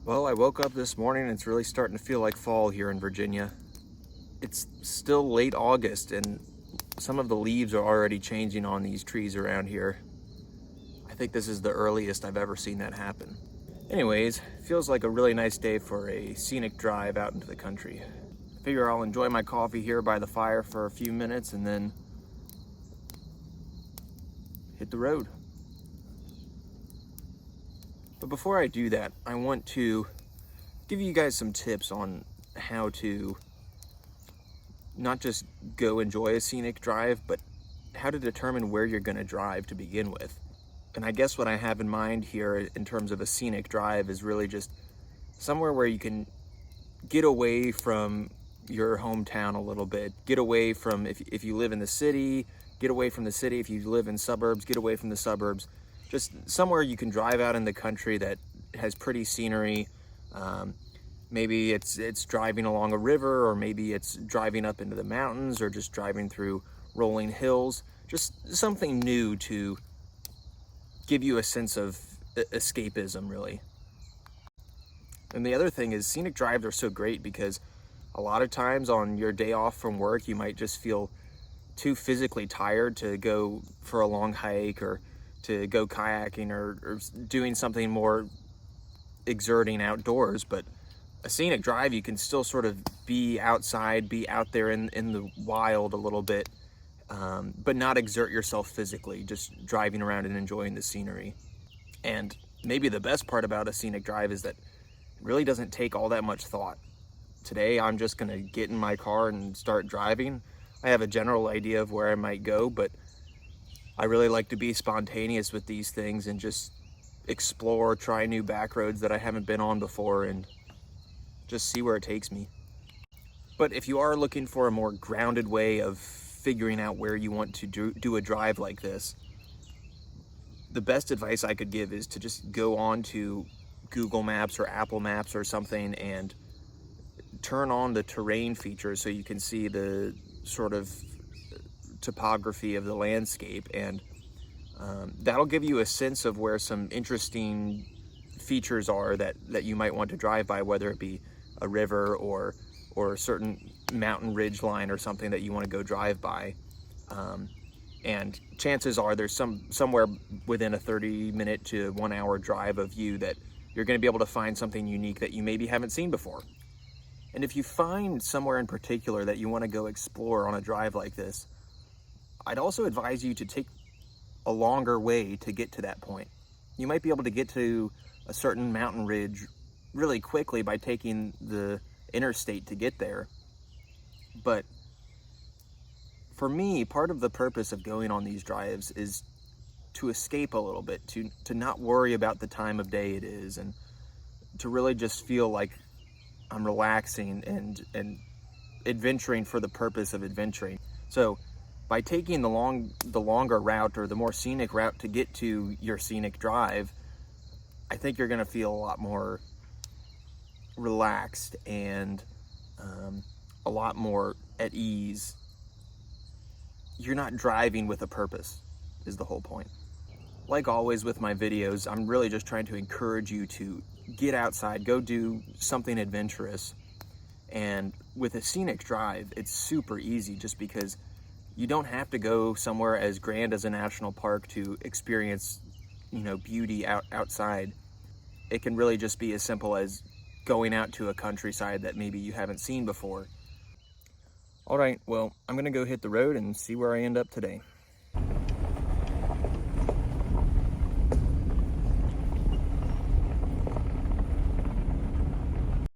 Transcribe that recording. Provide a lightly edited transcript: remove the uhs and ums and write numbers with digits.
Well, I woke up this morning and it's really starting to feel like fall here in Virginia. It's still late August and some of the leaves are already changing on these trees around here. I think this is the earliest I've ever seen that happen. Anyways, feels like a really nice day for a scenic drive out into the country. Figure I'll enjoy my coffee here by the fire for a few minutes and then hit the road. But before I do that, I want to give you guys some tips on how to not just go enjoy a scenic drive, but how to determine where you're going to drive to begin with. And I guess what I have in mind here in terms of a scenic drive is really just somewhere where you can get away from your hometown a little bit, get away from, if you live in the city, get away from the city. If you live in suburbs, get away from the suburbs. Just somewhere you can drive out in the country that has pretty scenery. Maybe it's driving along a river, or maybe it's driving up into the mountains, or just driving through rolling hills. Just something new to give you a sense of escapism, really. And the other thing is, scenic drives are so great because a lot of times on your day off from work, you might just feel too physically tired to go for a long hike or to go kayaking or doing something more exerting outdoors. But a scenic drive, you can still sort of be outside, be out there in the wild a little bit, but not exert yourself physically, just driving around and enjoying the scenery. And maybe the best part about a scenic drive is that it really doesn't take all that much thought. Today, I'm just gonna get in my car and start driving. I have a general idea of where I might go, but I really like to be spontaneous with these things and just explore, try new back roads that I haven't been on before, and just see where it takes me. But if you are looking for a more grounded way of figuring out where you want to do a drive like this, the best advice I could give is to just go on to Google Maps or Apple Maps or something and turn on the terrain feature so you can see the sort of topography of the landscape, and that'll give you a sense of where some interesting features are that you might want to drive by, whether it be a river or a certain mountain ridge line or something that you want to go drive by. And chances are there's somewhere within a 30-minute to 1 hour drive of you that you're going to be able to find something unique that you maybe haven't seen before. And if you find somewhere in particular that you want to go explore on a drive like this, I'd also advise you to take a longer way to get to that point. You might be able to get to a certain mountain ridge really quickly by taking the interstate to get there. But for me, part of the purpose of going on these drives is to escape a little bit, to not worry about the time of day it is, and to really just feel like I'm relaxing and adventuring for the purpose of adventuring. So by taking the longer route or the more scenic route to get to your scenic drive, I think you're going to feel a lot more relaxed and a lot more at ease. You're not driving with a purpose, is the whole point. Like always with my videos, I'm really just trying to encourage you to get outside, go do something adventurous. And with a scenic drive, it's super easy just because you don't have to go somewhere as grand as a national park to experience, beauty outside. It can really just be as simple as going out to a countryside that maybe you haven't seen before. All right, well, I'm gonna go hit the road and see where I end up today.